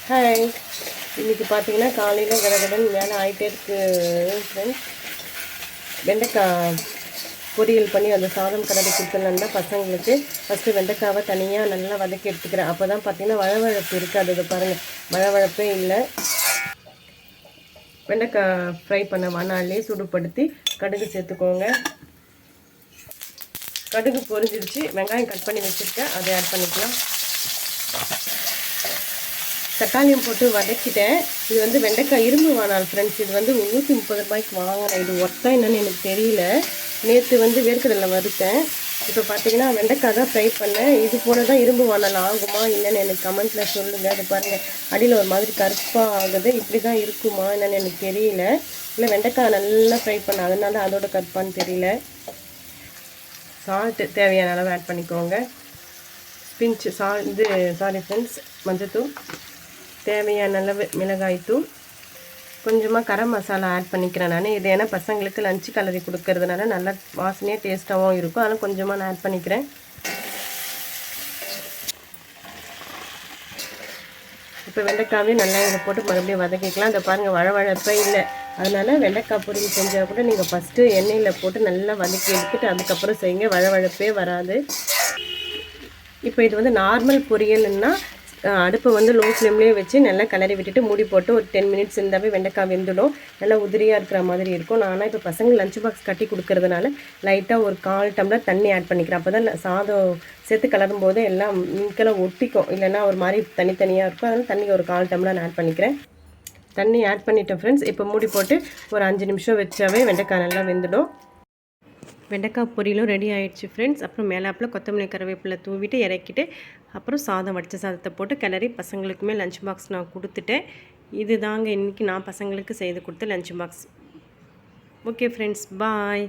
Hi, இன்றைக்கி பார்த்தீங்கன்னா காலையில் கடகடன் வேலை ஆகிட்டே இருக்குது ஃப்ரெண்ட்ஸ். வெண்டைக்காய் பொரியல் பண்ணி அந்த சாதம் கலரி கொடுத்துடலான்னு தான் பசங்களுக்கு ஃபஸ்ட்டு வெண்டைக்காவை தனியாக நல்லா வதக்கி எடுத்துக்கிறேன். அப்போ தான் பார்த்தீங்கன்னா வழவழப்பு இருக்காது. அது பாருங்கள், வழவழப்பே இல்லை. வெண்டைக்காய் ஃப்ரை பண்ண வாணலியே சூடுபடுத்தி கடுகு சேர்த்துக்கோங்க. கடுகு பொரிஞ்சிருச்சு. வெங்காயம் கட் பண்ணி வச்சுருக்கேன், அதை ஆட் பண்ணிக்கலாம். தக்காளியும் போட்டு வதக்கிட்டேன். இது வந்து வெண்டைக்காய் இரும்பு வாணல் ஃப்ரெண்ட்ஸ். இது வந்து 130 ரூபாய்க்கு வாங்கினேன். இது ஒர்த்தா என்னன்னு எனக்கு தெரியல. நேற்று வந்து வேர்க்கடலை வறுத்தேன். இப்போ பார்த்தீங்கன்னா வெண்டைக்காய் தான் ஃப்ரை பண்ணேன். இது போல தான் இரும்பு வாணல் ஆகுமா என்னென்னு எனக்கு கமெண்ட்டில் சொல்லுங்கள். அது பாருங்கள், அடியில் ஒரு மாதிரி கருப்பாக ஆகுது. இப்படி தான் இருக்குமா என்னென்னு எனக்கு தெரியல. இல்லை வெண்டைக்காய் நல்லா ஃப்ரை பண்ண அதனால அதோட கருப்பான்னு தெரியல. சால்ட்டு தேவையான அளவு ஆட் பண்ணிக்கோங்க. பிஞ்சு சாரி ஃப்ரெண்ட்ஸ், மஞ்சத்தூள், தேவையான அளவு மிளகாய்த்தூள், கொஞ்சமாக கரம் மசாலா ஆட் பண்ணிக்கிறேன் நான். இது ஏன்னா பசங்களுக்கு லஞ்சு கலரி கொடுக்கறதுனால நல்லா வாசனையாக டேஸ்ட்டாகவும் இருக்கும். அதனால் கொஞ்சமாக நான் ஆட் பண்ணிக்கிறேன். இப்போ வெண்டைக்காவே நல்லா இதில் போட்டு மறுபடியும் வதக்கிக்கலாம். அதை பாருங்கள், வழவழப்பே இல்லை. அதனால் வெண்டைக்காய் பொரியல் செஞ்சால் கூட நீங்கள் ஃபஸ்ட்டு எண்ணெயில் போட்டு நல்லா வதக்கி எடுத்துகிட்டு அதுக்கப்புறம் செய்யுங்க. வழவழப்பே வராது. இப்போ இது வந்து நார்மல் பொரியல்னா அடுப்பை வந்து லோ ஃப்ளேம்லேயே வச்சு நல்லா கிளறி விட்டுட்டு மூடி போட்டு ஒரு 10 மினிட்ஸ் இருந்தாவே வெண்டைக்காய் வெந்துடும். நல்லா உதிரியாக இருக்கிற மாதிரி இருக்கும். நானும் இப்போ பசங்க லஞ்ச் பாக்ஸ் கட்டி கொடுக்கறதுனால லைட்டாக ஒரு 1/4 டம்ளர் தண்ணி ஆட் பண்ணிக்கிறேன். அப்போ தான் சாதம் சேர்த்து கலரும் போது எல்லாம் மிங்கெல்லாம் ஒட்டிக்கும், இல்லைன்னா ஒரு மாதிரி தனித்தனியாக இருக்கும். அதனால் தண்ணி ஒரு 1/4 டம்ளர் ஆட் பண்ணிக்கிறேன். தண்ணி ஆட் பண்ணிட்டேன் ஃப்ரெண்ட்ஸ். இப்போ மூடி போட்டு ஒரு 5 நிமிஷம் வச்சாவே வெண்டைக்காய் நல்லா வெந்துடும். வெண்டைக்காய் பொரியலும் ரெடி ஆகிடுச்சு ஃப்ரெண்ட்ஸ். அப்புறம் மேலாப்பில் கொத்தமல்லி கருவேப்பிலை தூவிட்டு இறக்கிட்டு அப்புறம் சாதம் வடித்த சாதத்தை போட்டு கிளறி பசங்களுக்குமே லஞ்ச் பாக்ஸ் நான் கொடுத்துட்டேன். இது தாங்க இன்றைக்கி நான் பசங்களுக்கு செய்து கொடுத்த லஞ்ச் பாக்ஸ். ஓகே ஃப்ரெண்ட்ஸ், பாய்.